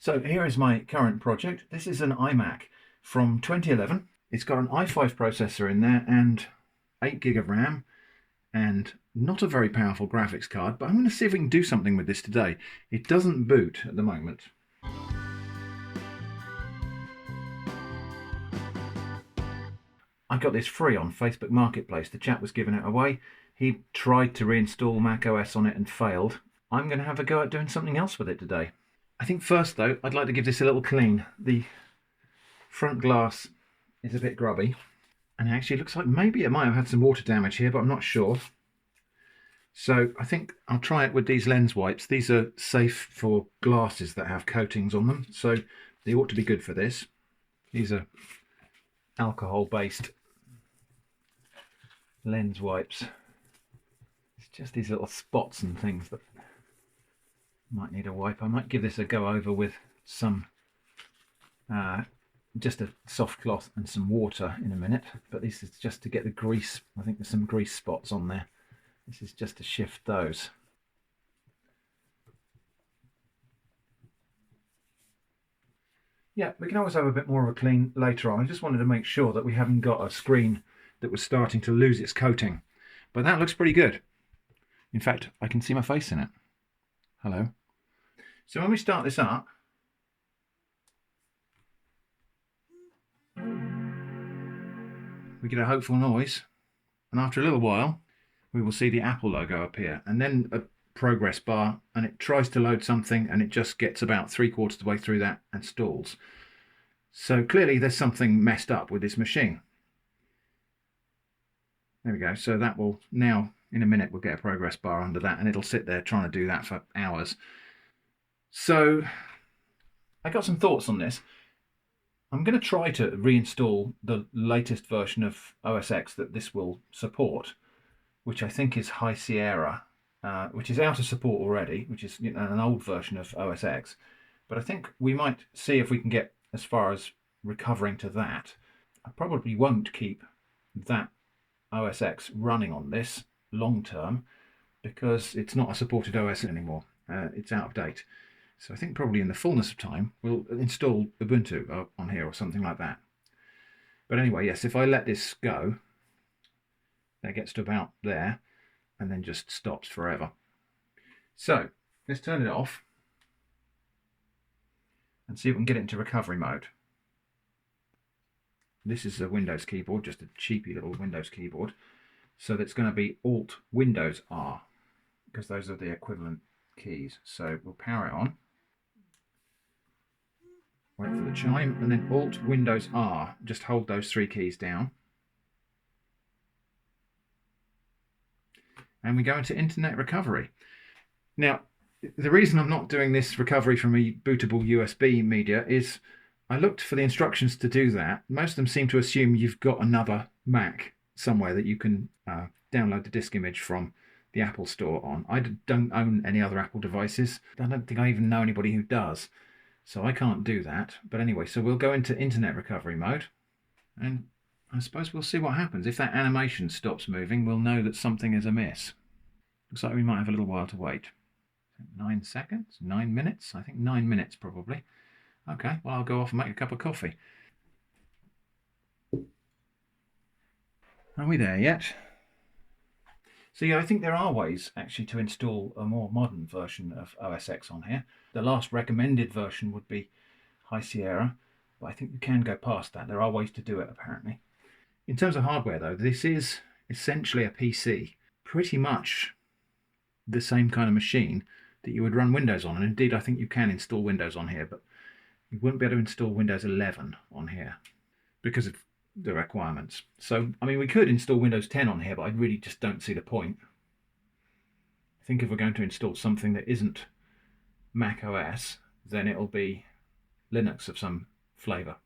So here is my current project. This is an iMac from 2011. It's got an i5 processor in there and 8 gig of RAM and not a very powerful graphics card, but I'm going to see if we can do something with this today. It doesn't boot at the moment. I got this free on Facebook Marketplace. The chap was giving it away. He tried to reinstall macOS on it and failed. I'm going to have a go at doing something else with it today. I think first though, I'd like to give this a little clean. The front glass is a bit grubby and it actually looks like maybe it might have had some water damage here, but I'm not sure. So I think I'll try it with these lens wipes. These are safe for glasses that have coatings on them, so they ought to be good for this. These are alcohol-based lens wipes. It's just these little spots and things that might need a wipe. I might give this a go over with some just a soft cloth and some water in a minute, but this is just to get the grease. I think there's some grease spots on there. This is just to shift those. Yeah, we can always have a bit more of a clean later on. I just wanted to make sure that we haven't got a screen that was starting to lose its coating, but that looks pretty good. In fact, I can see my face in it. Hello. So when we start this up, we get a hopeful noise, and after a little while we will see the Apple logo appear and then a progress bar, and it tries to load something and it just gets about 3/4 of the way through that and stalls. So clearly there's something messed up with this machine. There we go. So that will now, in a minute, we'll get a progress bar under that and it'll sit there trying to do that for hours. So I got some thoughts on this. I'm going to try to reinstall the latest version of OS X that this will support, which I think is High Sierra, which is out of support already, which is an old version of OS X. But I think we might see if we can get as far as recovering to that. I probably won't keep that OS X running on this long term because it's not a supported OS anymore. It's out of date. So I think probably in the fullness of time, we'll install Ubuntu on here or something like that. But anyway, yes, if I let this go, that gets to about there and then just stops forever. So let's turn it off and see if we can get it into recovery mode. This is a Windows keyboard, just a cheapy little Windows keyboard. So that's going to be Alt Windows R because those are the equivalent keys. So we'll power it on. Wait for the chime and then Alt Windows R. Just hold those 3 keys down. And we go into internet recovery. Now, the reason I'm not doing this recovery from a bootable USB media is I looked for the instructions to do that. Most of them seem to assume you've got another Mac somewhere that you can download the disk image from the Apple Store on. I don't own any other Apple devices. I don't think I even know anybody who does. So I can't do that. But anyway, so we'll go into internet recovery mode. And I suppose we'll see what happens. If that animation stops moving, we'll know that something is amiss. Looks like we might have a little while to wait. 9 seconds? 9 minutes? I think 9 minutes probably. Okay, well I'll go off and make a cup of coffee. Are we there yet? So yeah, I think there are ways actually to install a more modern version of OS X on here. The last recommended version would be High Sierra, but I think you can go past that. There are ways to do it apparently. In terms of hardware though, this is essentially a PC. Pretty much the same kind of machine that you would run Windows on. And indeed, I think you can install Windows on here, but you wouldn't be able to install Windows 11 on here because of the requirements. So, I mean, we could install Windows 10 on here, but I really just don't see the point. I think if we're going to install something that isn't macOS, then it'll be Linux of some flavor.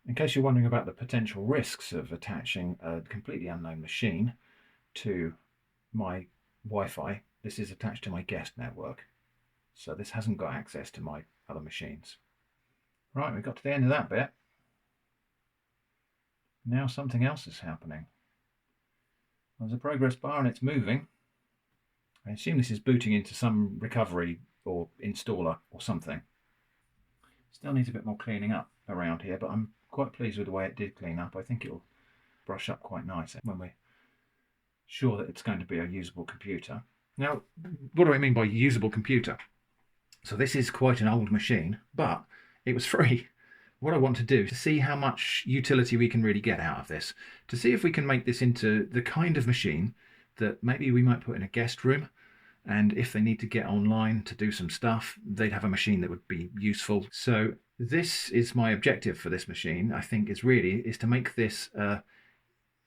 In case you're wondering about the potential risks of attaching a completely unknown machine to my Wi-Fi, this is attached to my guest network. So this hasn't got access to my other machines. Right, we got to the end of that bit. Now something else is happening. There's a progress bar and it's moving. I assume this is booting into some recovery or installer or something. It's Still needs a bit more cleaning up around here, but I'm quite pleased with the way it did clean up. I think it'll brush up quite nice when we're sure that it's going to be a usable computer. Now, what do I mean by usable computer? So this is quite an old machine, but it was free. What I want to do is to see how much utility we can really get out of this, to see if we can make this into the kind of machine that maybe we might put in a guest room, and if they need to get online to do some stuff, they'd have a machine that would be useful. So this is my objective for this machine, I think, is to make this a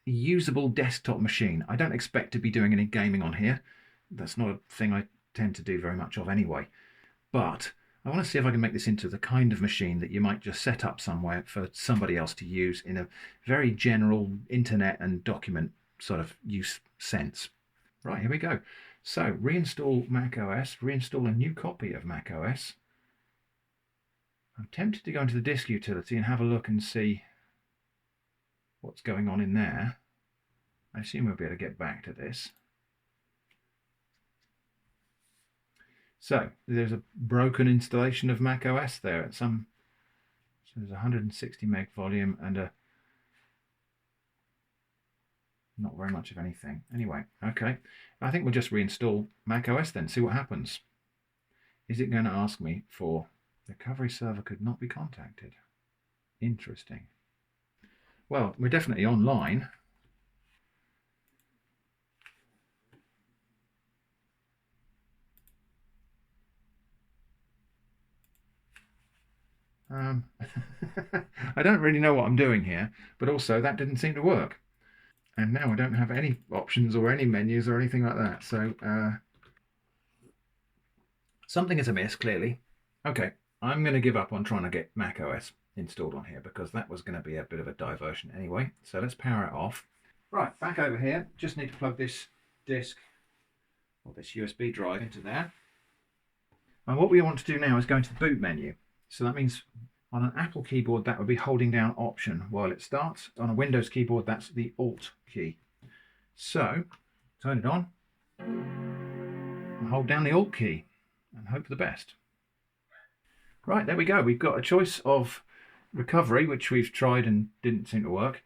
usable desktop machine. I don't expect to be doing any gaming on here. That's not a thing I tend to do very much of anyway. But I want to see if I can make this into the kind of machine that you might just set up somewhere for somebody else to use in a very general internet and document sort of use sense. Right, here we go. So reinstall macOS, reinstall a new copy of macOS. I'm tempted to go into the disk utility and have a look and see what's going on in there. I assume we'll be able to get back to this. So there's a broken installation of macOS there at some. So there's 160 meg volume and a not very much of anything. Anyway, okay. I think we'll just reinstall macOS then, see what happens. Is it going to ask me for recovery server could not be contacted? Interesting. Well, we're definitely online. I don't really know what I'm doing here, but also that didn't seem to work. And now I don't have any options or any menus or anything like that. So something is amiss, clearly. Okay, I'm going to give up on trying to get macOS installed on here because that was going to be a bit of a diversion anyway. So let's power it off. Right, back over here. Just need to plug this disk or this USB drive into there. And what we want to do now is go into the boot menu. So that means on an Apple keyboard, that would be holding down Option while it starts. On a Windows keyboard, that's the Alt key. So turn it on and hold down the Alt key and hope for the best. Right, there we go. We've got a choice of recovery, which we've tried and didn't seem to work,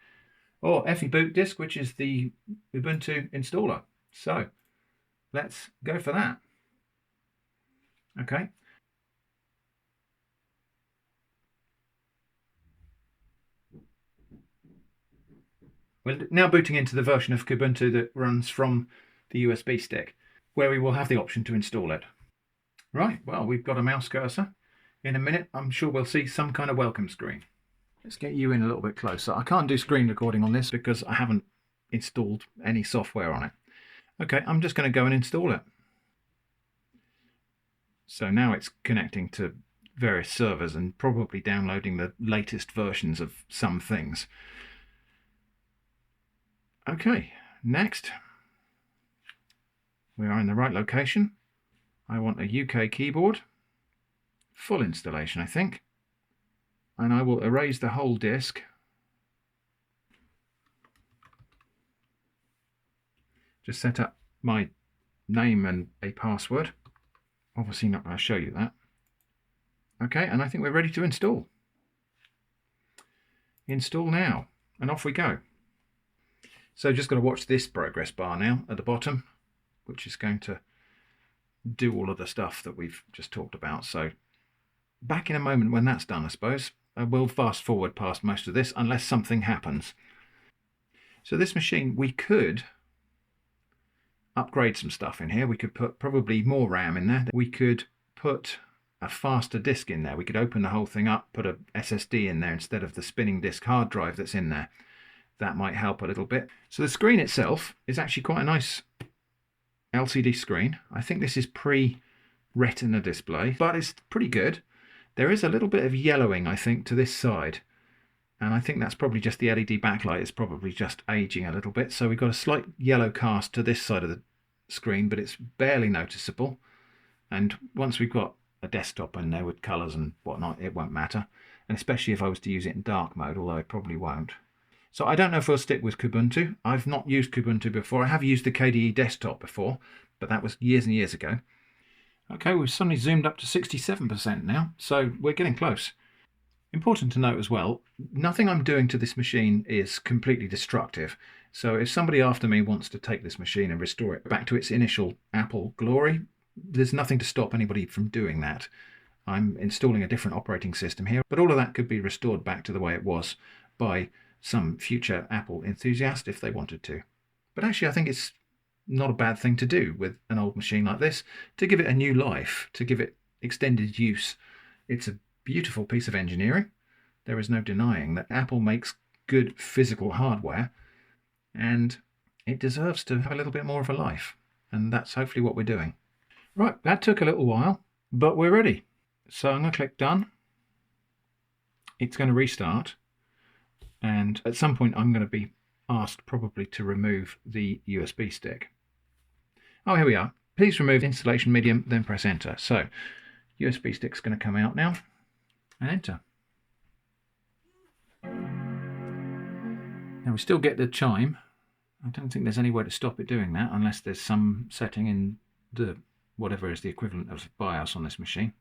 or FE boot disk, which is the Ubuntu installer. So let's go for that. Okay. We're now booting into the version of Kubuntu that runs from the USB stick, where we will have the option to install it. Right, well, we've got a mouse cursor. In a minute, I'm sure we'll see some kind of welcome screen. Let's get you in a little bit closer. I can't do screen recording on this because I haven't installed any software on it. Okay, I'm just going to go and install it. So now it's connecting to various servers and probably downloading the latest versions of some things. Okay, next. We are in the right location. I want a UK keyboard. Full installation, I think. And I will erase the whole disk. Just set up my name and a password. Obviously not going to show you that. Okay, and I think we're ready to install. Install now, and off we go. So just got to watch this progress bar now at the bottom, which is going to do all of the stuff that we've just talked about. So back in a moment when that's done, I suppose. We'll fast forward past most of this unless something happens. So this machine, we could upgrade some stuff in here. We could put probably more RAM in there. We could put a faster disk in there. We could open the whole thing up, put a SSD in there instead of the spinning disk hard drive that's in there. That might help a little bit. So the screen itself is actually quite a nice LCD screen. I think this is pre-Retina display, but it's pretty good. There is a little bit of yellowing, I think, to this side. And I think that's probably just the LED backlight is probably just aging a little bit. So we've got a slight yellow cast to this side of the screen, but it's barely noticeable. And once we've got a desktop in there with colours and whatnot, it won't matter. And especially if I was to use it in dark mode, although I probably won't. So I don't know if we'll stick with Kubuntu. I've not used Kubuntu before. I have used the KDE desktop before, but that was years and years ago. Okay, we've suddenly zoomed up to 67% now, so we're getting close. Important to note as well, nothing I'm doing to this machine is completely destructive. So if somebody after me wants to take this machine and restore it back to its initial Apple glory, there's nothing to stop anybody from doing that. I'm installing a different operating system here, but all of that could be restored back to the way it was by some future Apple enthusiast if they wanted to. But actually, I think it's not a bad thing to do with an old machine like this, to give it a new life, to give it extended use. It's a beautiful piece of engineering. There is no denying that Apple makes good physical hardware, and it deserves to have a little bit more of a life. And that's hopefully what we're doing. Right, that took a little while, but we're ready. So I'm going to click done. It's going to restart. And at some point I'm going to be asked probably to remove the USB stick. Oh, here we are. Please remove installation medium, then press enter. So USB stick's going to come out now and enter. Now we still get the chime. I don't think there's any way to stop it doing that unless there's some setting in the whatever is the equivalent of BIOS on this machine.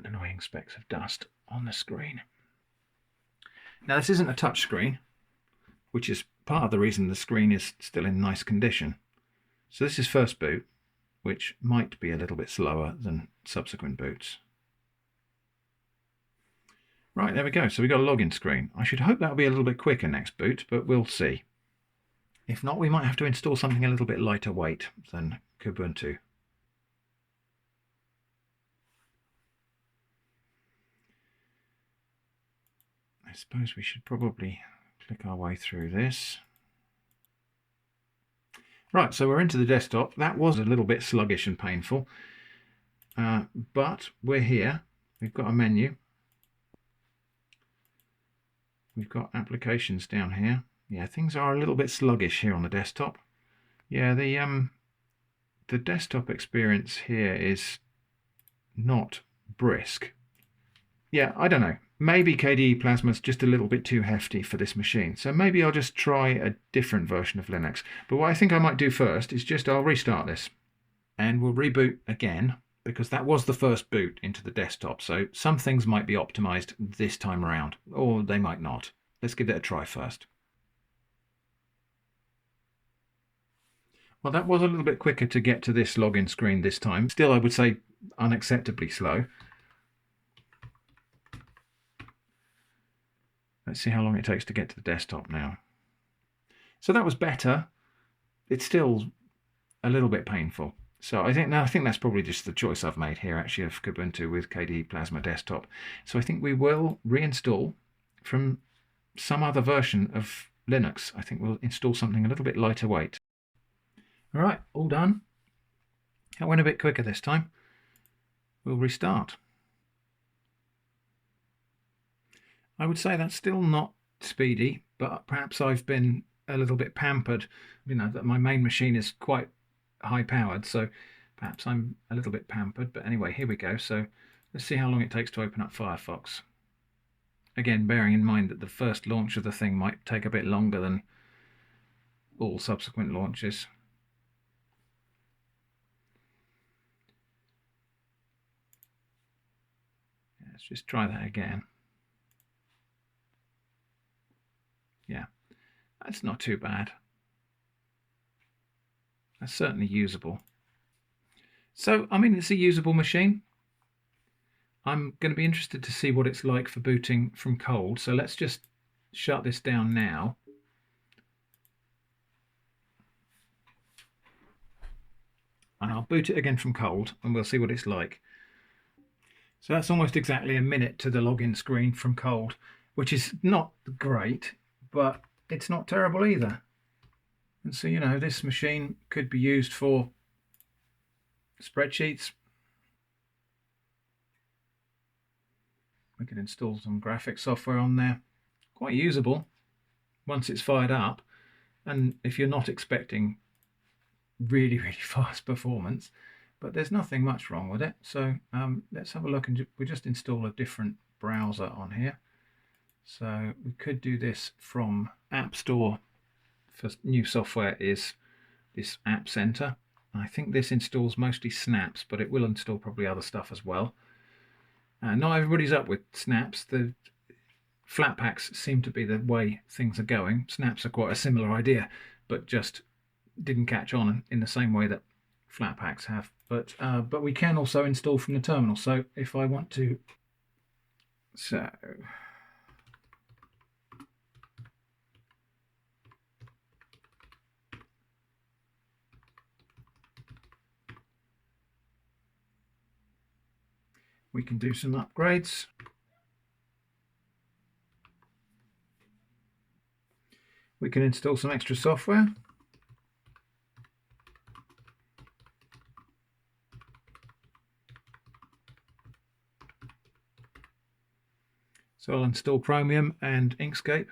Annoying specks of dust on the screen. Now this isn't a touch screen, which is part of the reason the screen is still in nice condition. So this is first boot, which might be a little bit slower than subsequent boots. Right, there we go. So we've got a login screen. I should hope that'll be a little bit quicker next boot, but we'll see. If not, we might have to install something a little bit lighter weight than Kubuntu. I suppose we should probably click our way through this. Right, so we're into the desktop. That was a little bit sluggish and painful, but we're here. We've got a menu. We've got applications down here. Yeah, things are a little bit sluggish here on the desktop. Yeah, the desktop experience here is not brisk. Yeah, I don't know. Maybe KDE Plasma's just a little bit too hefty for this machine. So maybe I'll just try a different version of Linux. But what I think I might do first is I'll restart this. And we'll reboot again, because that was the first boot into the desktop. So some things might be optimized this time around, or they might not. Let's give it a try first. Well, that was a little bit quicker to get to this login screen this time. Still, I would say unacceptably slow. Let's see how long it takes to get to the desktop now. So that was better. It's still a little bit painful. So I think that's probably just the choice I've made here, actually, of Kubuntu with KDE Plasma Desktop. So I think we will reinstall from some other version of Linux. I think we'll install something a little bit lighter weight. All right, all done. That went a bit quicker this time. We'll restart. I would say that's still not speedy, but perhaps I've been a little bit pampered. You know, that my main machine is quite high powered, so perhaps I'm a little bit pampered. But anyway, here we go. So let's see how long it takes to open up Firefox. Again, bearing in mind that the first launch of the thing might take a bit longer than all subsequent launches. Let's just try that again. Yeah, that's not too bad. That's certainly usable. So, I mean, it's a usable machine. I'm going to be interested to see what it's like for booting from cold. So let's just shut this down now. And I'll boot it again from cold and we'll see what it's like. So that's almost exactly a minute to the login screen from cold, which is not great, but it's not terrible either. And so, you know, this machine could be used for spreadsheets. We can install some graphics software on there. Quite usable once it's fired up. And if you're not expecting really, really fast performance, but there's nothing much wrong with it. So let's have a look, and we just install a different browser on here. So we could do this from App Store. For new software is this App Center. I think this installs mostly snaps, but it will install probably other stuff as well. Not everybody's up with snaps. The flat packs seem to be the way things are going. Snaps are quite a similar idea, but just didn't catch on in the same way that flat packs have. But we can also install from the terminal. So if I want to, so we can do some upgrades. We can install some extra software. So I'll install Chromium and Inkscape.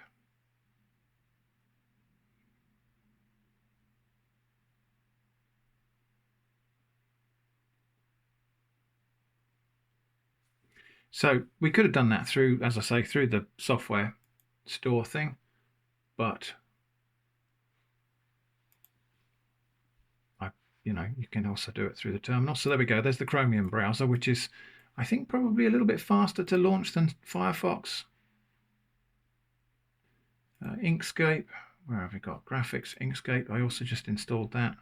So we could have done that through, as I say, through the software store thing, but you can also do it through the terminal. So there we go. There's the Chromium browser, which is, I think, probably a little bit faster to launch than Firefox. Inkscape, where have we got? Graphics, Inkscape. I also just installed that.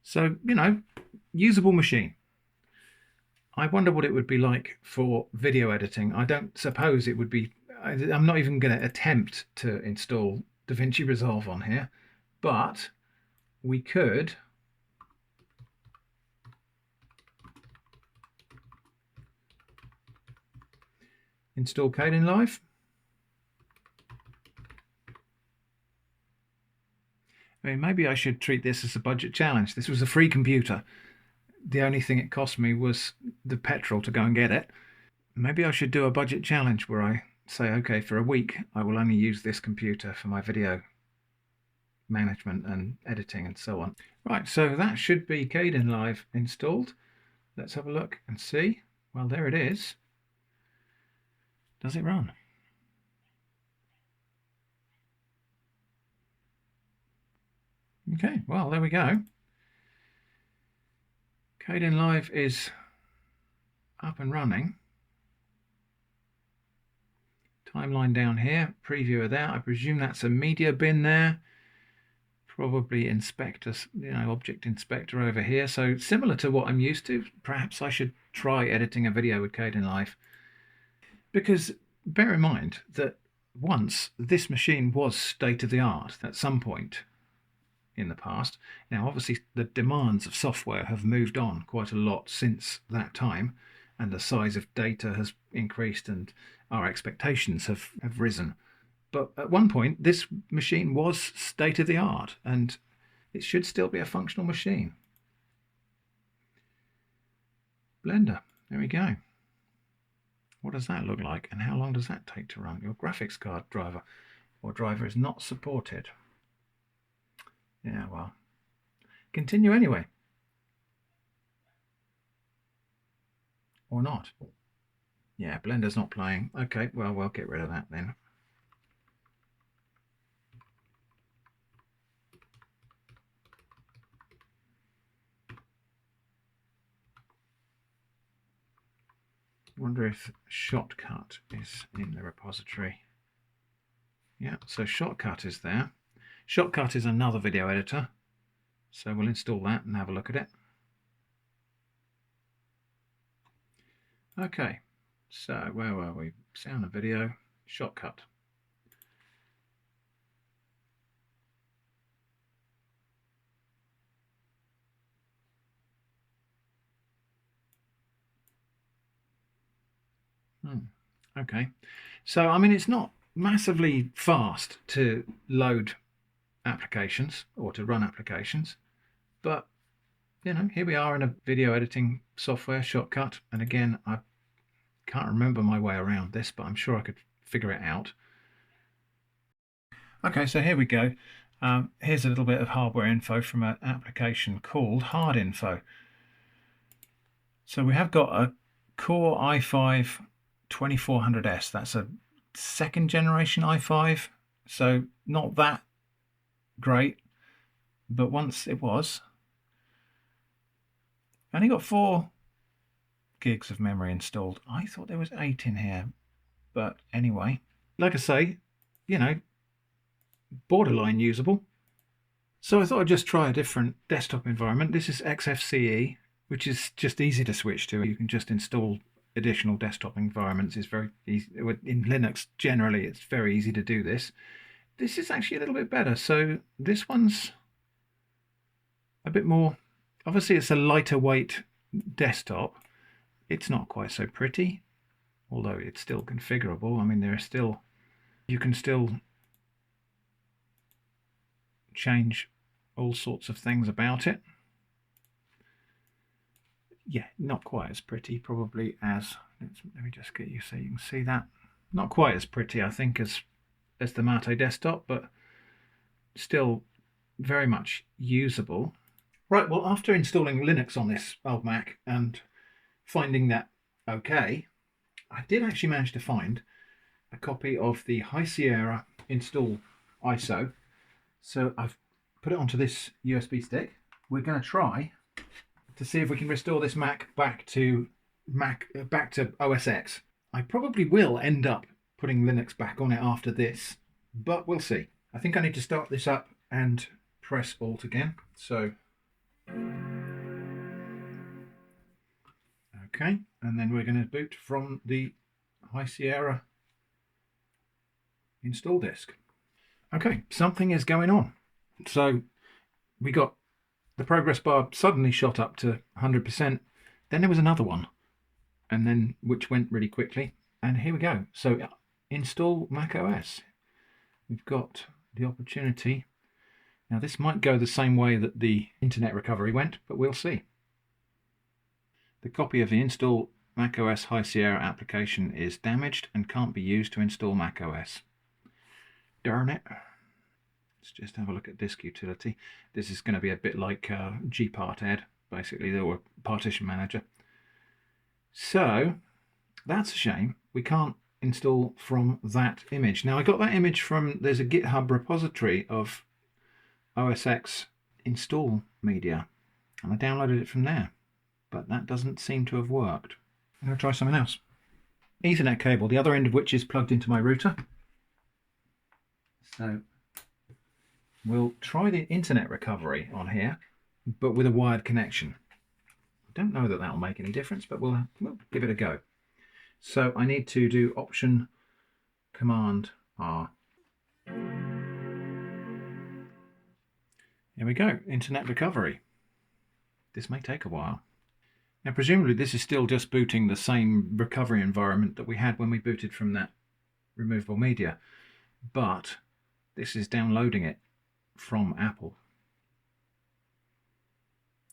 So, usable machine. I wonder what it would be like for video editing. I don't suppose it would be, I'm not even going to attempt to install DaVinci Resolve on here, but we could install Kdenlive. I mean, maybe I should treat this as a budget challenge. This was a free computer. The only thing it cost me was the petrol to go and get it. Maybe I should do a budget challenge where I say, okay, for a week, I will only use this computer for my video management and editing and so on. Right, so that should be Kdenlive installed. Let's have a look and see. Well, there it is. Does it run? Okay, well, there we go. Kdenlive is up and running. Timeline down here, preview of that. I presume that's a media bin there. Probably inspector, object inspector over here. So similar to what I'm used to. Perhaps I should try editing a video with Kdenlive. Because bear in mind that once this machine was state-of-the-art at some point in the past. Now, obviously, the demands of software have moved on quite a lot since that time, and the size of data has increased and our expectations have risen. But at one point, this machine was state-of-the-art, and it should still be a functional machine. Blender, there we go. What does that look like, and how long does that take to run? Your graphics card driver or driver is not supported. Yeah, well, continue anyway. Or not. Yeah, Blender's not playing. Okay, well, we'll get rid of that then. Wonder if Shotcut is in the repository. Yeah, so Shotcut is there. Shotcut is another video editor, so we'll install that and have a look at it. Okay, so where were we? Sound and video, Shotcut. Okay, so I mean, it's not massively fast to load applications or to run applications, but here we are in a video editing software, Shotcut, and again, I can't remember my way around this, but I'm sure I could figure it out. Okay, so here we go. Here's a little bit of hardware info from an application called Hard Info. So we have got a Core i5 2400S. That's a second generation i5, so not that great, but once it was, I only got 4 gigs of memory installed. I thought there was 8 in here, but anyway, like I say, you know, borderline usable. So I thought I'd just try a different desktop environment. This is XFCE, which is just easy to switch to. You can just install additional desktop environments. It's very easy. In Linux, generally, it's very easy to do this. This is actually a little bit better. So this one's a bit more, obviously it's a lighter weight desktop. It's not quite so pretty, although it's still configurable. I mean, you can still change all sorts of things about it. Yeah, not quite as pretty probably as, let me just get you so you can see that. Not quite as pretty, I think, as the Mate desktop, but still very much usable. Right, well, after installing Linux on this old Mac and finding that okay, I did actually manage to find a copy of the High Sierra install ISO. So I've put it onto this USB stick. We're going to try to see if we can restore this Mac back to OS X. I probably will end up putting Linux back on it after this, but we'll see. I think I need to start this up and press Alt again. So, okay, and then we're going to boot from the High Sierra install disk. Okay, something is going on. So we got the progress bar suddenly shot up to 100%. Then there was another one, and then which went really quickly. And here we go. So install macOS. We've got the opportunity. Now this might go the same way that the internet recovery went, but we'll see. The copy of the install macOS High Sierra application is damaged and can't be used to install macOS. Darn it. Let's just have a look at disk utility. This is going to be a bit like gparted, basically, or partition manager. So that's a shame. We can't install from that image. Now I got that image from, there's a GitHub repository of OS X install media, and I downloaded it from there, but that doesn't seem to have worked. I'm going to try something else. Ethernet cable, the other end of which is plugged into my router. So we'll try the internet recovery on here, but with a wired connection. I don't know that that'll make any difference, but we'll give it a go. So I need to do Option Command R. Here we go, internet recovery. This may take a while. Now presumably this is still just booting the same recovery environment that we had when we booted from that removable media, but this is downloading it from Apple.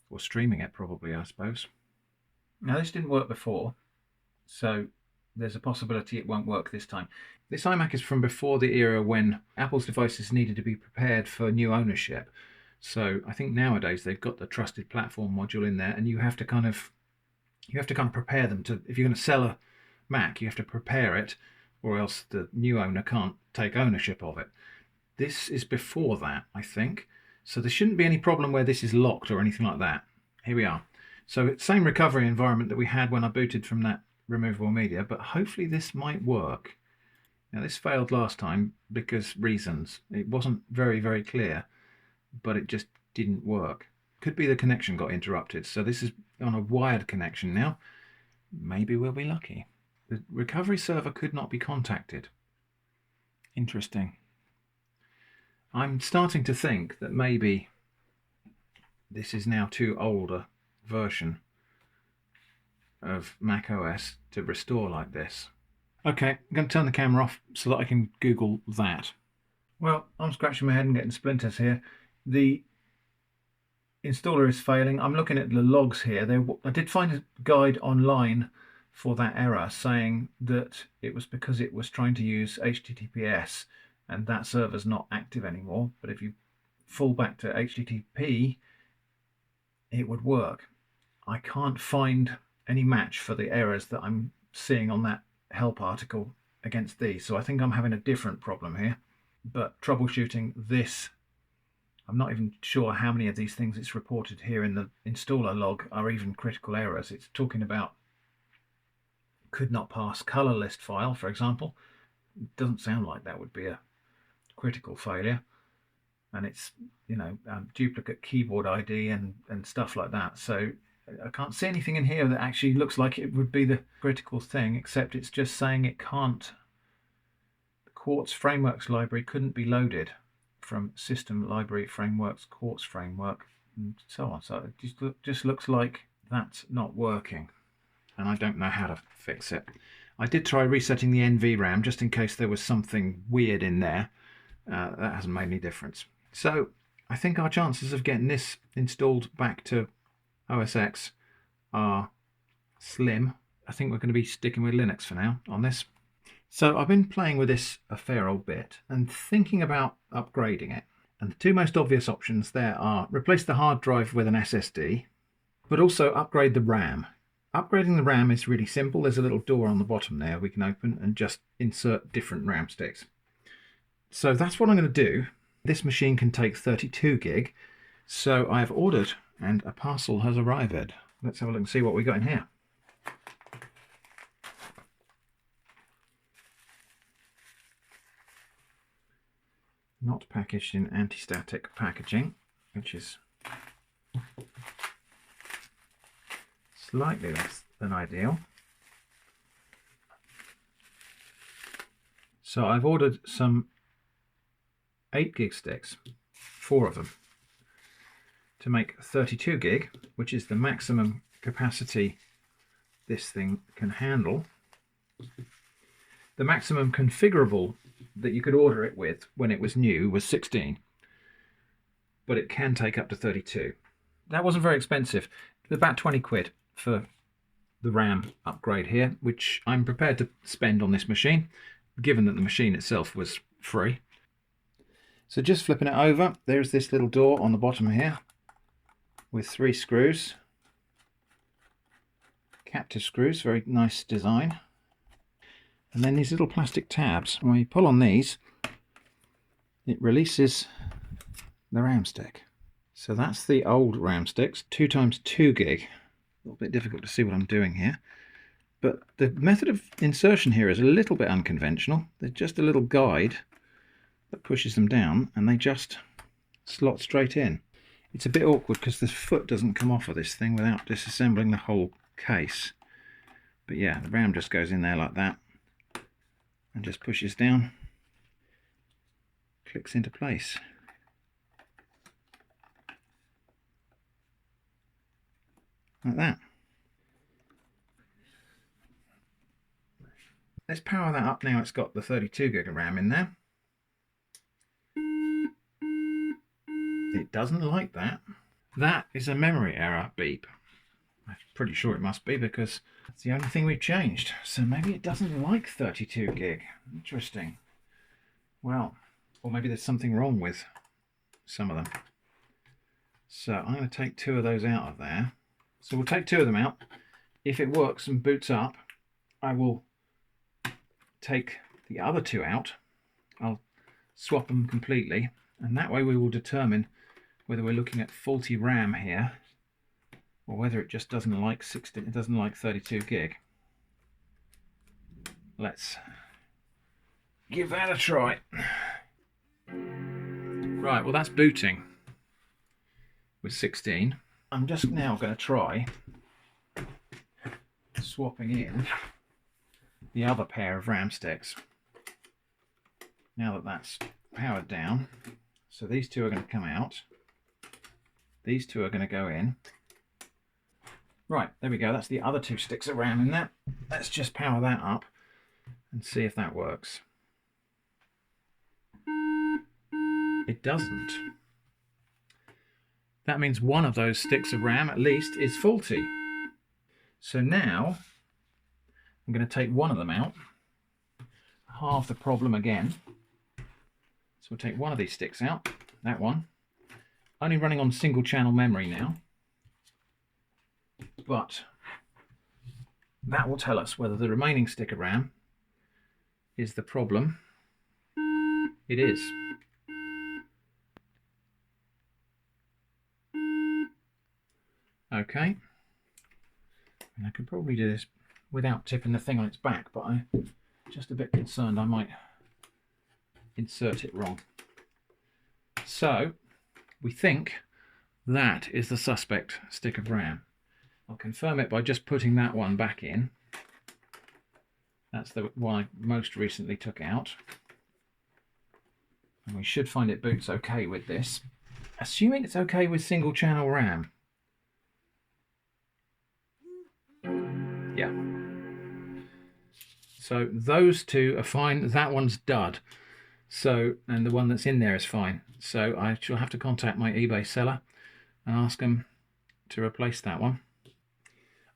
Or streaming it probably, I suppose. Now this didn't work before, so there's a possibility it won't work this time. This iMac is from before the era when Apple's devices needed to be prepared for new ownership. So I think nowadays they've got the trusted platform module in there, and you have to kind of prepare them to, if you're going to sell a Mac, you have to prepare it, or else the new owner can't take ownership of it. This is before that, I think. So there shouldn't be any problem where this is locked or anything like that. Here we are. So it's same recovery environment that we had when I booted from that removable media, but hopefully this might work. Now this failed last time because reasons. It wasn't very, very clear, but it just didn't work. Could be the connection got interrupted. So this is on a wired connection now. Maybe we'll be lucky. The recovery server could not be contacted. Interesting. I'm starting to think that maybe this is now too old a version of macOS to restore like this. Okay, I'm going to turn the camera off so that I can Google that. Well, I'm scratching my head and getting splinters here. The installer is failing. I'm looking at the logs here. I did find a guide online for that error saying that it was because it was trying to use HTTPS and that server's not active anymore. But if you fall back to HTTP, it would work. I can't find any match for the errors that I'm seeing on that help article against these. So I think I'm having a different problem here. But troubleshooting this I'm not even sure how many of these things it's reported here in the installer log are even critical errors. It's talking about could not pass color list file, for example. It doesn't sound like that would be a critical failure. And it's, you know, duplicate keyboard ID and stuff like that. So I can't see anything in here that actually looks like it would be the critical thing, except it's just saying it can't. The Quartz Frameworks library couldn't be loaded from System Library Frameworks, Quartz Framework, and so on. So it just looks like that's not working, and I don't know how to fix it. I did try resetting the NVRAM just in case there was something weird in there. That hasn't made any difference. So I think our chances of getting this installed back to OS X are slim. I think we're going to be sticking with Linux for now on this. So I've been playing with this a fair old bit and thinking about upgrading it. And the two most obvious options there are replace the hard drive with an SSD, but also upgrade the RAM. Upgrading the RAM is really simple. There's a little door on the bottom there we can open and just insert different RAM sticks. So that's what I'm going to do. This machine can take 32 gig. So I've ordered and a parcel has arrived. Let's have a look and see what we got in here. Not packaged in anti-static packaging, which is slightly less than ideal. So I've ordered some 8 gig sticks, 4 of them, to make 32 gig, which is the maximum capacity this thing can handle. The maximum configurable that you could order it with when it was new was 16, but it can take up to 32. That wasn't very expensive. About 20 quid for the RAM upgrade here, which I'm prepared to spend on this machine, given that the machine itself was free. So just flipping it over, there's this little door on the bottom here with 3 screws, captive screws, very nice design. And then these little plastic tabs. When you pull on these, it releases the RAM stick. So that's the old RAM sticks, 2x2 gig. A little bit difficult to see what I'm doing here. But the method of insertion here is a little bit unconventional. There's just a little guide that pushes them down and they just slot straight in. It's a bit awkward because the foot doesn't come off of this thing without disassembling the whole case. But yeah, the RAM just goes in there like that and just pushes down, clicks into place. Like that. Let's power that up now. It's got the 32 gig of RAM in there. It doesn't like that. That is a memory error beep. I'm pretty sure it must be because it's the only thing we've changed. So maybe it doesn't like 32 gig. Interesting. Well, or maybe there's something wrong with some of them. So I'm going to take 2 of those out of there. So we'll take 2 of them out. If it works and boots up, I will take the other 2 out. I'll swap them completely, and that way we will determine whether we're looking at faulty RAM here or whether it just doesn't like 16, it doesn't like 32 gig. Let's give that a try. Right, well that's booting with 16. I'm just now going to try swapping in the other pair of RAM sticks. Now that that's powered down, so these 2 are going to come out. These 2 are going to go in. Right, there we go. That's the other 2 sticks of RAM in there. Let's just power that up and see if that works. It doesn't. That means one of those sticks of RAM at least is faulty. So now I'm going to take one of them out, halve the problem again. So we'll take one of these sticks out, that one. Only running on single channel memory now, but that will tell us whether the remaining stick of RAM is the problem. It is. Okay. And I could probably do this without tipping the thing on its back, but I'm just a bit concerned I might insert it wrong. So we think that is the suspect stick of RAM. I'll confirm it by just putting that one back in. That's the one I most recently took out. And we should find it boots okay with this. Assuming it's okay with single channel RAM. Yeah. So those two are fine. That one's dud. So, and the one that's in there is fine. So I shall have to contact my eBay seller and ask them to replace that one.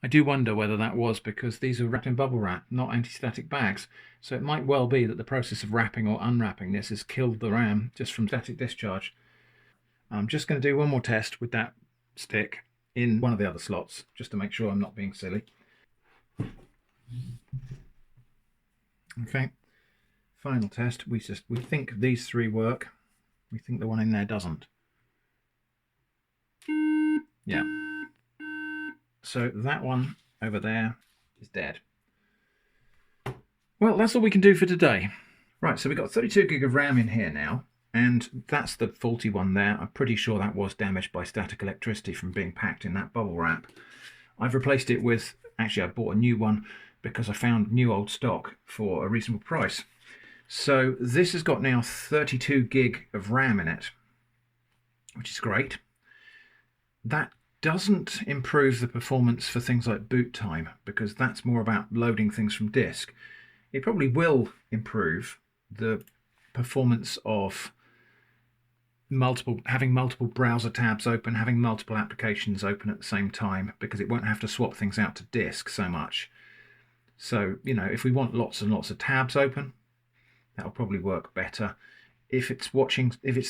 I do wonder whether that was because these are wrapped in bubble wrap, not anti-static bags. So it might well be that the process of wrapping or unwrapping this has killed the RAM just from static discharge. I'm just going to do one more test with that stick in one of the other slots, just to make sure I'm not being silly. Okay, final test. We think these three work. We think the one in there doesn't. Yeah. So that one over there is dead. Well, that's all we can do for today. Right, so we've got 32 gig of RAM in here now, and that's the faulty one there. I'm pretty sure that was damaged by static electricity from being packed in that bubble wrap. I've replaced it with, actually I bought a new one because I found new old stock for a reasonable price. So this has got now 32 gig of RAM in it, which is great. That doesn't improve the performance for things like boot time, because that's more about loading things from disk. It probably will improve the performance of having multiple browser tabs open, having multiple applications open at the same time, because it won't have to swap things out to disk so much. So, you know, if we want lots and lots of tabs open, that'll probably work better. If it's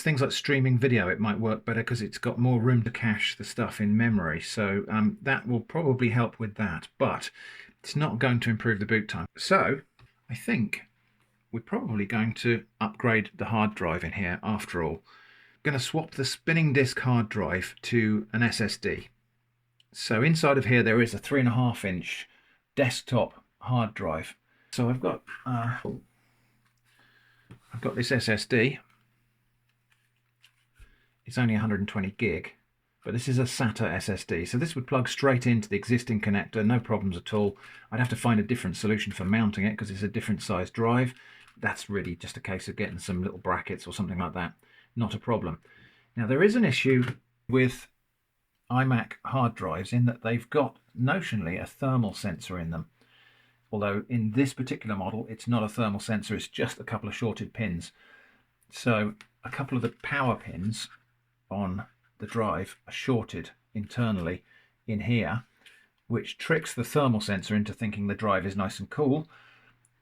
things like streaming video, it might work better because it's got more room to cache the stuff in memory. So that will probably help with that, but it's not going to improve the boot time. So I think we're probably going to upgrade the hard drive in here after all. I'm going to swap the spinning disk hard drive to an SSD. So inside of here there is a 3.5-inch desktop hard drive. So I've got this SSD. It's only 120 gig, but this is a SATA SSD. So this would plug straight into the existing connector, no problems at all. I'd have to find a different solution for mounting it because it's a different size drive. That's really just a case of getting some little brackets or something like that. Not a problem. Now there is an issue with iMac hard drives in that they've got notionally a thermal sensor in them. Although in this particular model, it's not a thermal sensor, it's just a couple of shorted pins. So a couple of the power pins on the drive are shorted internally in here, which tricks the thermal sensor into thinking the drive is nice and cool,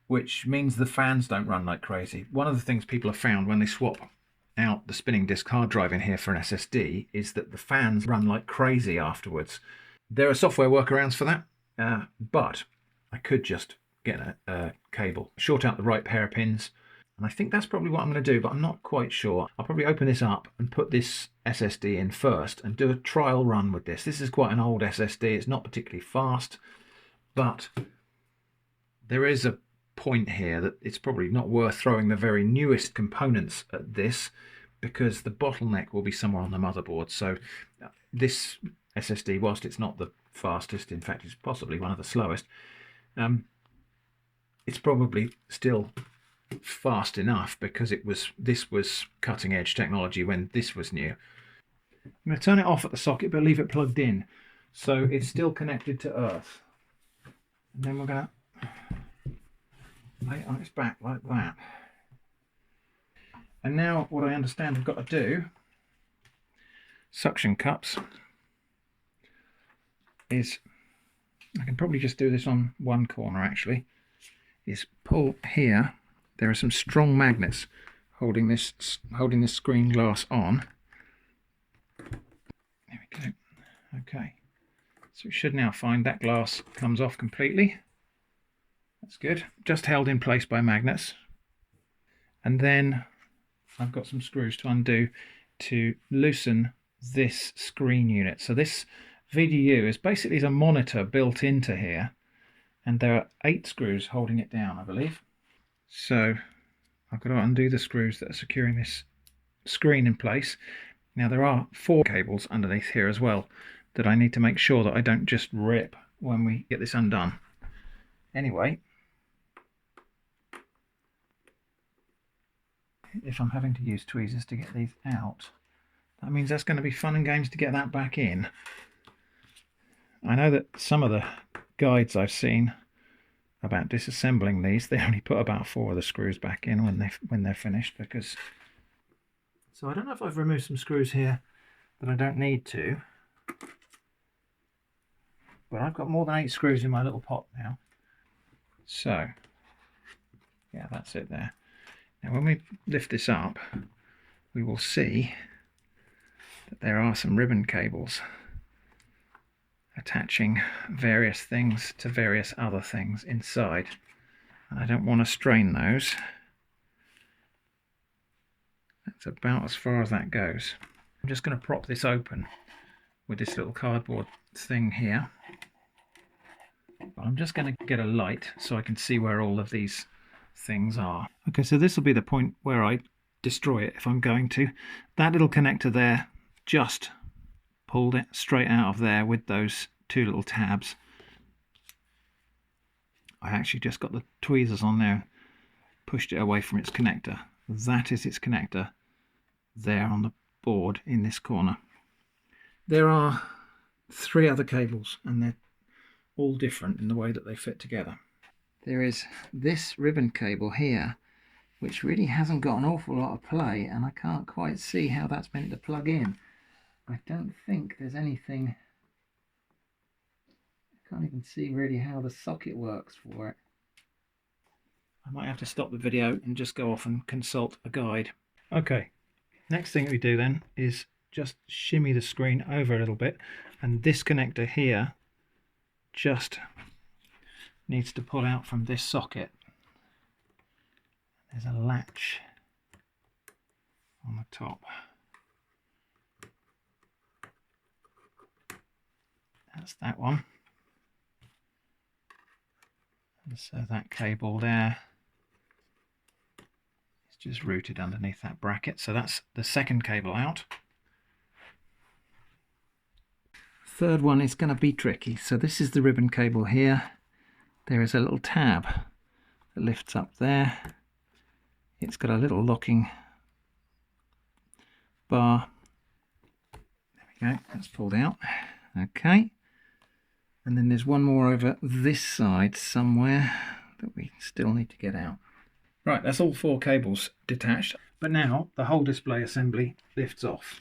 which means the fans don't run like crazy. One of the things people have found when they swap out the spinning disk hard drive in here for an SSD is that the fans run like crazy afterwards. There are software workarounds for that, but I could just get a cable, short out the right pair of pins, and I think that's probably what I'm going to do, but I'm not quite sure. I'll probably open this up and put this SSD in first and do a trial run with this. This is quite an old SSD, it's not particularly fast, but there is a point here that it's probably not worth throwing the very newest components at this, because the bottleneck will be somewhere on the motherboard. So this SSD, whilst it's not the fastest, in fact it's possibly one of the slowest, it's probably still fast enough because this was cutting edge technology when this was new. I'm going to turn it off at the socket but leave it plugged in so it's still connected to earth. And then we're going to lay it on its back like that. And now what I understand I've got to do, suction cups, is, I can probably just do this on one corner actually, is pull here. There are some strong magnets holding this screen glass on. There we go. Okay, so we should now find that glass comes off completely. That's good. Just held in place by magnets. And then I've got some screws to undo to loosen this screen unit. So this VDU is basically a monitor built into here, and there are 8 screws holding it down, I believe. So I've got to undo the screws that are securing this screen in place. Now there are 4 cables underneath here as well that I need to make sure that I don't just rip when we get this undone. Anyway, if I'm having to use tweezers to get these out, that means that's going to be fun and games to get that back in. I know that some of the guides I've seen about disassembling these, they only put about 4 of the screws back in when they're finished, because... So I don't know if I've removed some screws here that I don't need to, but I've got more than 8 screws in my little pot now. So yeah, that's it there. Now when we lift this up, we will see that there are some ribbon cables attaching various things to various other things inside, and I don't want to strain those. That's about as far as that goes. I'm just going to prop this open with this little cardboard thing here. But I'm just going to get a light so I can see where all of these things are. Okay, so this will be the point where I destroy it if I'm going to. That little connector there, just pulled it straight out of there with those 2 little tabs. I actually just got the tweezers on there, pushed it away from its connector. That is its connector there on the board in this corner. There are 3 other cables, and they're all different in the way that they fit together. There is this ribbon cable here, which really hasn't got an awful lot of play, and I can't quite see how that's meant to plug in. I don't think there's anything... I can't even see really how the socket works for it. I might have to stop the video and just go off and consult a guide. Okay, next thing we do then is just shimmy the screen over a little bit, and this connector here just needs to pull out from this socket. There's a latch on the top. That's that one. And so that cable there is just routed underneath that bracket. So that's the second cable out. Third one is going to be tricky. So this is the ribbon cable here. There is a little tab that lifts up there. It's got a little locking bar. There we go, that's pulled out. Okay. And then there's one more over this side somewhere that we still need to get out. Right, that's all 4 cables detached. But now the whole display assembly lifts off.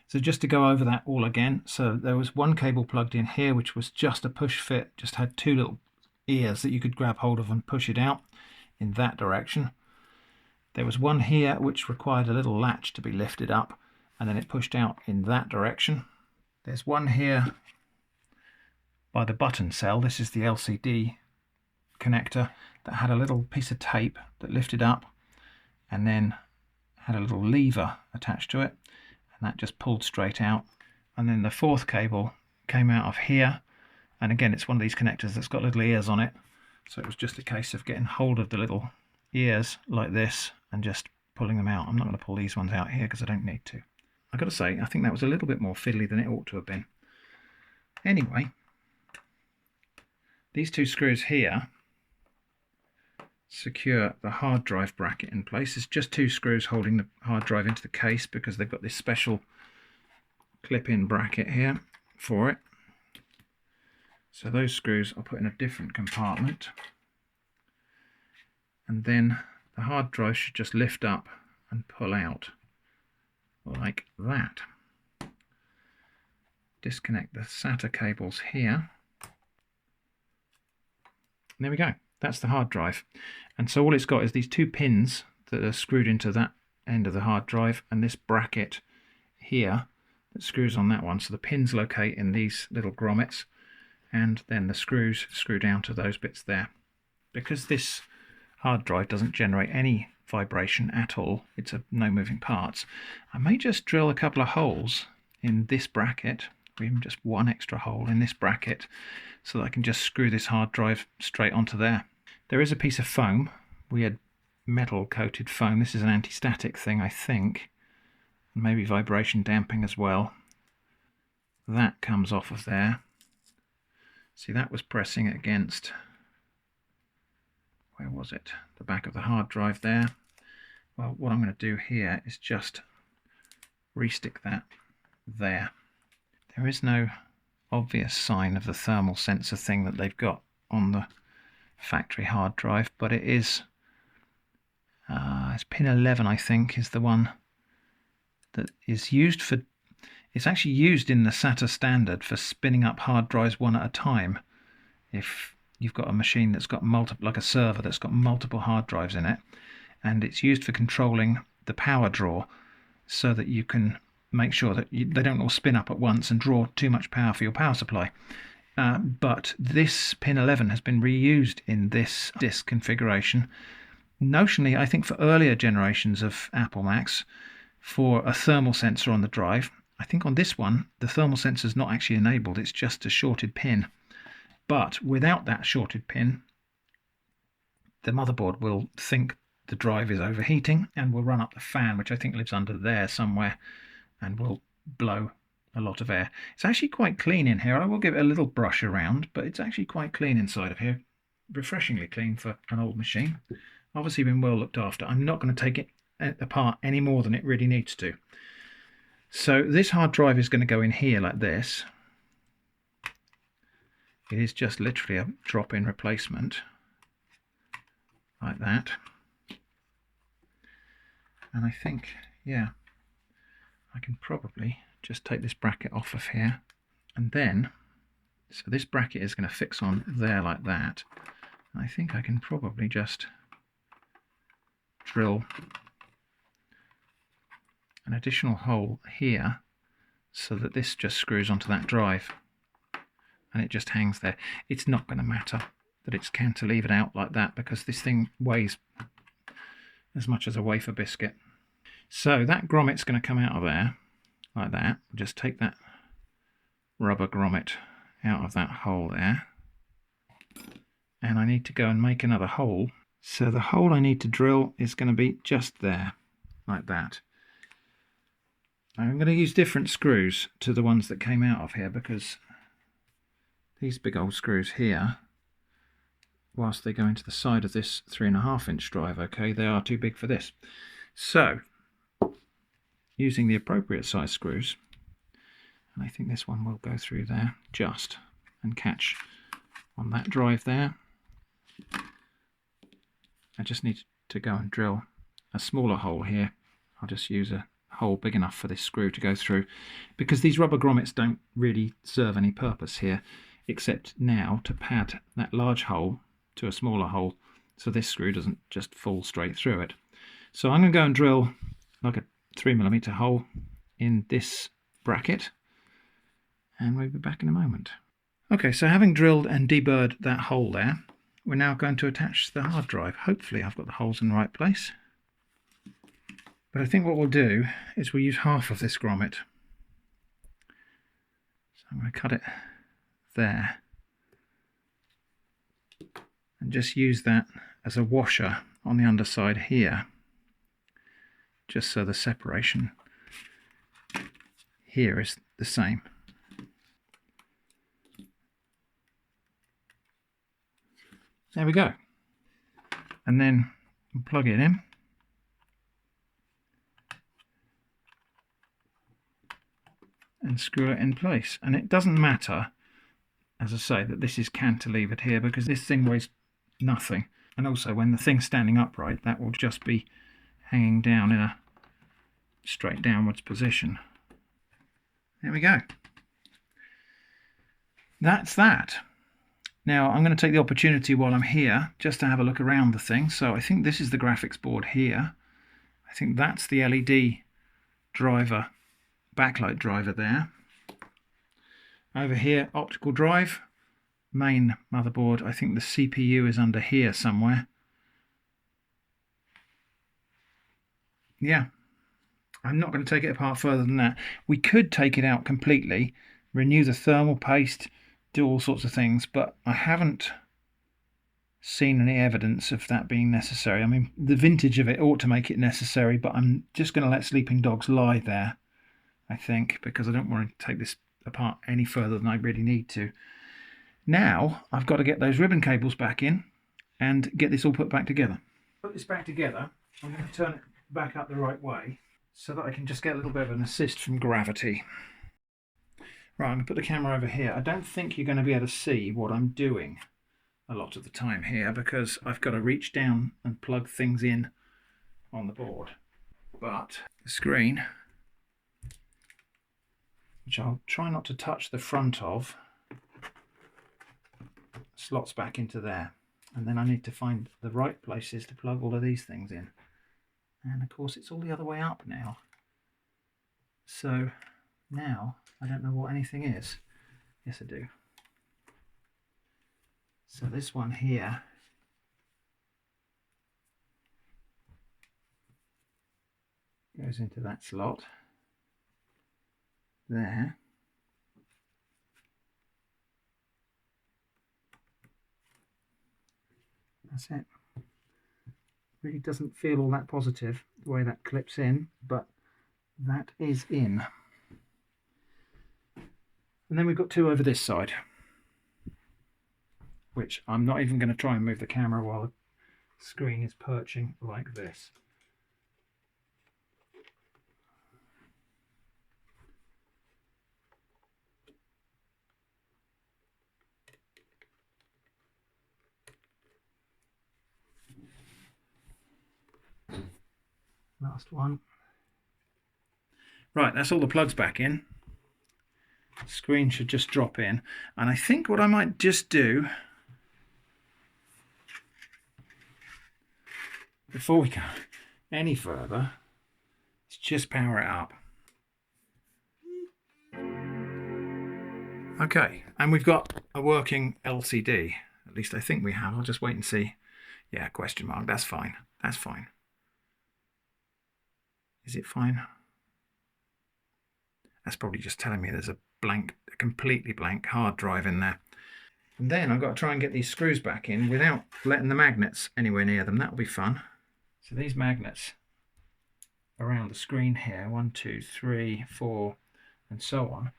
So just to go over that all again, so there was 1 cable plugged in here which was just a push fit, just had 2 little ears that you could grab hold of and push it out in that direction. There was 1 here which required a little latch to be lifted up, and then it pushed out in that direction. There's 1 here by the button cell. This is the LCD connector that had a little piece of tape that lifted up and then had a little lever attached to it, and that just pulled straight out. And then the 4th cable came out of here, and again it's one of these connectors that's got little ears on it, so it was just a case of getting hold of the little ears like this and just pulling them out. I'm not going to pull these ones out here because I don't need to. I've got to say, I think that was a little bit more fiddly than it ought to have been. Anyway, these 2 screws here secure the hard drive bracket in place. It's just 2 screws holding the hard drive into the case because they've got this special clip-in bracket here for it. So those screws I'll put in a different compartment, and then the hard drive should just lift up and pull out like that. Disconnect the SATA cables here. And there we go. That's the hard drive. And so all it's got is these 2 pins that are screwed into that end of the hard drive, and this bracket here that screws on that one. So the pins locate in these little grommets, and then the screws screw down to those bits there. Because this hard drive doesn't generate any vibration at all, it's a no moving parts, I may just drill a couple of holes in this bracket even just one extra hole in this bracket so that I can just screw this hard drive straight onto there. There is a piece of foam. We had metal coated foam. This is an anti-static thing, I think. Maybe vibration damping as well. That comes off of there. See, that was pressing against, where was it? The back of the hard drive there. Well, what I'm going to do here is just re-stick that there. There is no obvious sign of the thermal sensor thing that they've got on the factory hard drive, but it is, it's pin 11 I think is the one that is used for, it's actually used in the SATA standard for spinning up hard drives one at a time. If you've got a machine that's got multiple, like a server that's got multiple hard drives in it, and it's used for controlling the power draw so that you can make sure that they don't all spin up at once and draw too much power for your power supply. But this pin 11 has been reused in this disk configuration. Notionally, I think for earlier generations of Apple Macs, for a thermal sensor on the drive. I think on this one, the thermal sensor is not actually enabled, it's just a shorted pin. But without that shorted pin, the motherboard will think the drive is overheating and will run up the fan, which I think lives under there somewhere, and will blow a lot of air. It's actually quite clean in here. I will give it a little brush around, but it's actually quite clean inside of here. Refreshingly clean for an old machine. Obviously been well looked after. I'm not going to take it apart any more than it really needs to. So this hard drive is going to go in here like this. It is just literally a drop-in replacement like that. And I think, yeah, I can probably just take this bracket off of here, and then, so this bracket is going to fix on there like that. I think I can probably just drill an additional hole here so that this just screws onto that drive and it just hangs there. It's not going to matter that it's cantilevered out like that because this thing weighs as much as a wafer biscuit. So that grommet's going to come out of there like that. Just take that rubber grommet out of that hole there, and I need to go and make another hole. So the hole I need to drill is going to be just there like that. I'm going to use different screws to the ones that came out of here because these big old screws here, whilst they go into the side of this 3.5 inch drive, okay, they are too big for this. So using the appropriate size screws, and I think this one will go through there just and catch on that drive there. I just need to go and drill a smaller hole here. I'll just use a hole big enough for this screw to go through, because these rubber grommets don't really serve any purpose here except now to pad that large hole to a smaller hole so this screw doesn't just fall straight through it. So I'm going to go and drill like a 3mm hole in this bracket, and we'll be back in a moment. Okay, so having drilled and deburred that hole there, we're now going to attach the hard drive. Hopefully I've got the holes in the right place. But I think what we'll do is we'll use half of this grommet. So I'm going to cut it there and just use that as a washer on the underside here, just so the separation here is the same. There we go. And then we'll plug it in. And screw it in place. And it doesn't matter, as I say, that this is cantilevered here because this thing weighs nothing. And also when the thing's standing upright, that will just be hanging down in a straight downwards position. There we go. That's that. Now I'm going to take the opportunity while I'm here just to have a look around the thing. So I think this is the graphics board here. I think that's the LED driver, backlight driver there. Over here, optical drive, main motherboard. I think the CPU is under here somewhere. Yeah, I'm not going to take it apart further than that. We could take it out completely, renew the thermal paste, do all sorts of things, but I haven't seen any evidence of that being necessary. I mean, the vintage of it ought to make it necessary, but I'm just going to let sleeping dogs lie there, I think, because I don't want to take this apart any further than I really need to. Now I've got to get those ribbon cables back in and get this all put back together. Put this back together, I'm going to turn it back up the right way so that I can just get a little bit of an assist from gravity. Right, I'm going to put the camera over here. I don't think you're going to be able to see what I'm doing a lot of the time here because I've got to reach down and plug things in on the board. But the screen, which I'll try not to touch the front of, slots back into there. And then I need to find the right places to plug all of these things in. And of course it's all the other way up now. So now I don't know what anything is. Yes, I do. So this one here goes into that slot there. That's it. Really doesn't feel all that positive the way that clips in, but that is in. And then we've got two over this side, which I'm not even going to try and move the camera while the screen is perching like this. Last one. Right, that's all the plugs back in. Screen should just drop in, and I think what I might just do before we go any further is just power it up. Okay, and we've got a working LCD. At least I think we have. I'll just wait and see. Yeah, question mark. That's fine. That's fine. Is it fine? That's probably just telling me there's a completely blank hard drive in there. And then I've got to try and get these screws back in without letting the magnets anywhere near them. That'll be fun. So these magnets around the screen here, 1, 2, 3, 4, and so on,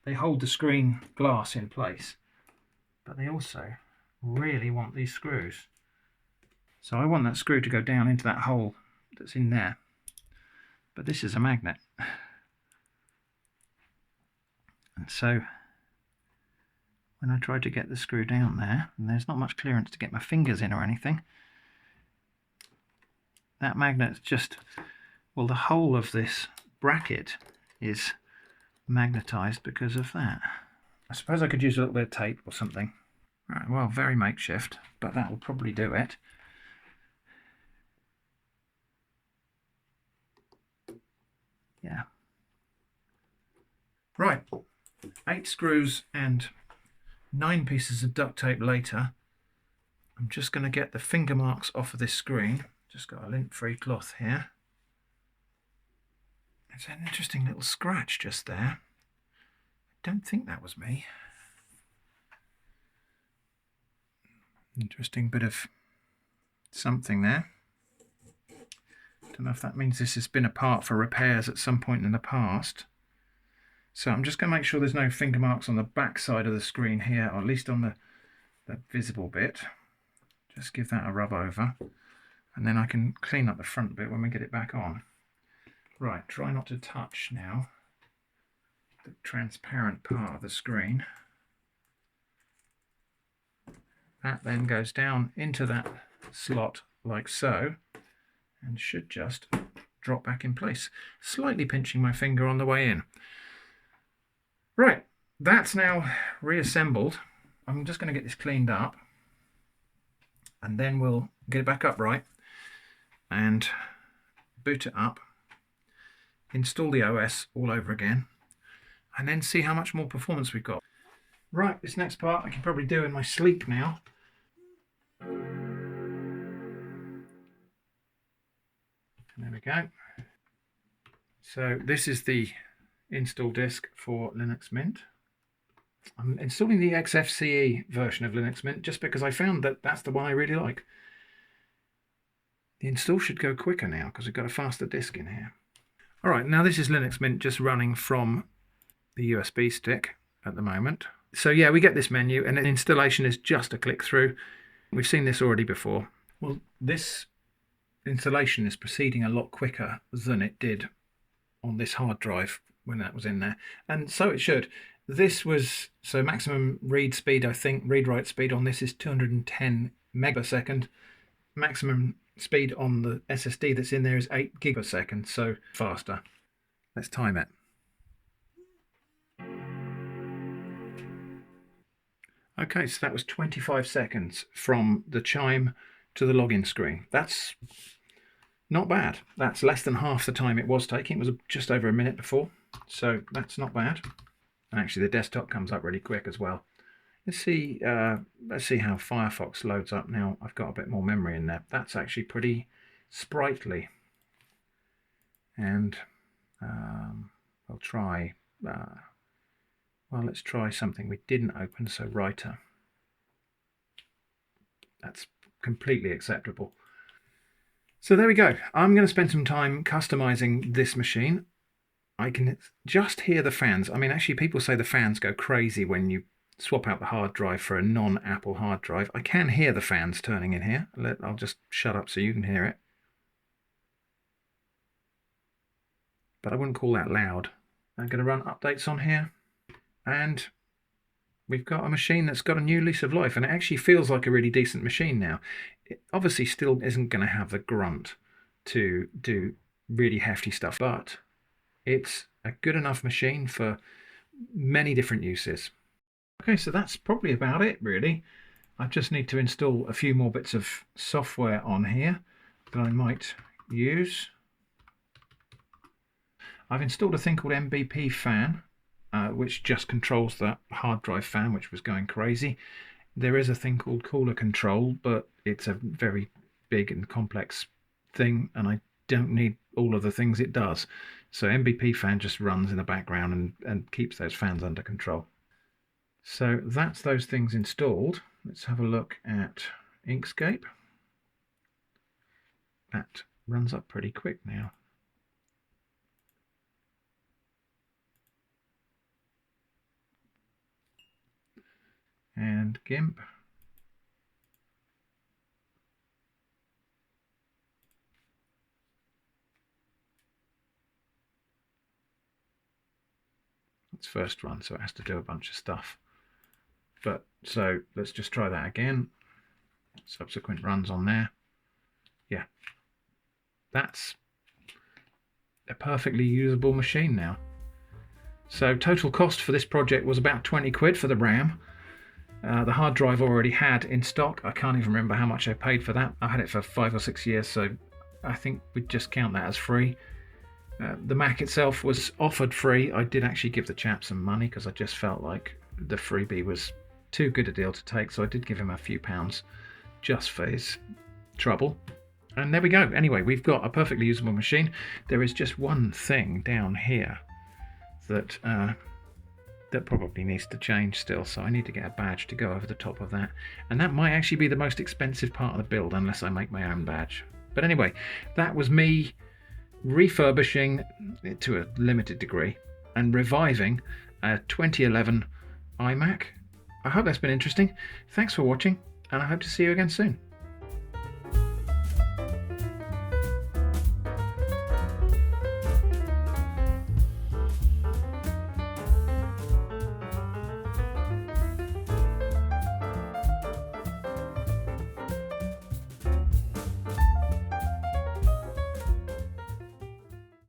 they hold the screen glass in place, but they also really want these screws. So I want that screw to go down into that hole that's in there. But this is a magnet. And so when I try to get the screw down there, and there's not much clearance to get my fingers in or anything, that magnet's just, well, the whole of this bracket is magnetized because of that. I suppose I could use a little bit of tape or something. Right, well, very makeshift, but that will probably do it. Yeah. Right, 8 screws and 9 pieces of duct tape later, I'm just going to get the finger marks off of this screen. Just got a lint-free cloth here. It's an interesting little scratch just there. I don't think that was me. Interesting bit of something there. Don't know if that means this has been a part for repairs at some point in the past. So I'm just going to make sure there's no finger marks on the back side of the screen here, or at least on the visible bit. Just give that a rub over, and then I can clean up the front bit when we get it back on. Right, try not to touch now the transparent part of the screen. That then goes down into that slot like so, and should just drop back in place. Slightly pinching my finger on the way in. Right, that's now reassembled. I'm just going to get this cleaned up, and then we'll get it back upright and boot it up, install the OS all over again, and then see how much more performance we've got. Right, this next part I can probably do in my sleep now. There we go. So this is the install disk for Linux Mint. I'm installing the XFCE version of Linux Mint just because I found that that's the one I really like. The install should go quicker now because we've got a faster disk in here. All right, now this is Linux Mint just running from the USB stick at the moment. So yeah, we get this menu and the installation is just a click through. We've seen this already before. Well, this installation is proceeding a lot quicker than it did on this hard drive when that was in there, and so it should. This was, so maximum read speed, I think, read-write speed on this is 210 meg per second. Maximum speed on the SSD that's in there is 8 gig per second, so faster. Let's time it. Okay, so that was 25 seconds from the chime to the login screen. That's not bad. That's less than half the time it was taking. It was just over a minute before, so that's not bad. And actually the desktop comes up really quick as well. Let's see how Firefox loads up now. I've got a bit more memory in there. That's actually pretty sprightly. And I'll try, well, let's try something we didn't open, so Writer. That's completely acceptable. So there we go. I'm going to spend some time customizing this machine. I can just hear the fans. I mean, actually, people say the fans go crazy when you swap out the hard drive for a non-Apple hard drive. I can hear the fans turning in here. I'll just shut up so you can hear it. But I wouldn't call that loud. I'm going to run updates on here. And we've got a machine that's got a new lease of life. And it actually feels like a really decent machine now. It obviously still isn't going to have the grunt to do really hefty stuff. But it's a good enough machine for many different uses. Okay, so that's probably about it, really. I just need to install a few more bits of software on here that I might use. I've installed a thing called mbpfan, which just controls the hard drive fan, which was going crazy. There is a thing called cooler control, but it's a very big and complex thing, and I don't need all of the things it does. So mbpfan just runs in the background and keeps those fans under control. So that's those things installed. Let's have a look at Inkscape. That runs up pretty quick now. And GIMP. It's first run, so it has to do a bunch of stuff. But so let's just try that again. Subsequent runs on there. Yeah, that's a perfectly usable machine now. So total cost for this project was about 20 quid for the RAM. The hard drive already had in stock. I can't even remember how much I paid for that. I've had it for 5 or 6 years, so I think we'd just count that as free. The Mac itself was offered free. I did actually give the chap some money because I just felt like the freebie was too good a deal to take, so I did give him a few pounds just for his trouble. And there we go. Anyway, we've got a perfectly usable machine. There is just one thing down here that that probably needs to change still, so I need to get a badge to go over the top of that, and that might actually be the most expensive part of the build unless I make my own badge. But anyway, that was me refurbishing it to a limited degree and reviving a 2011 iMac. I hope that's been interesting. Thanks for watching, and I hope to see you again soon.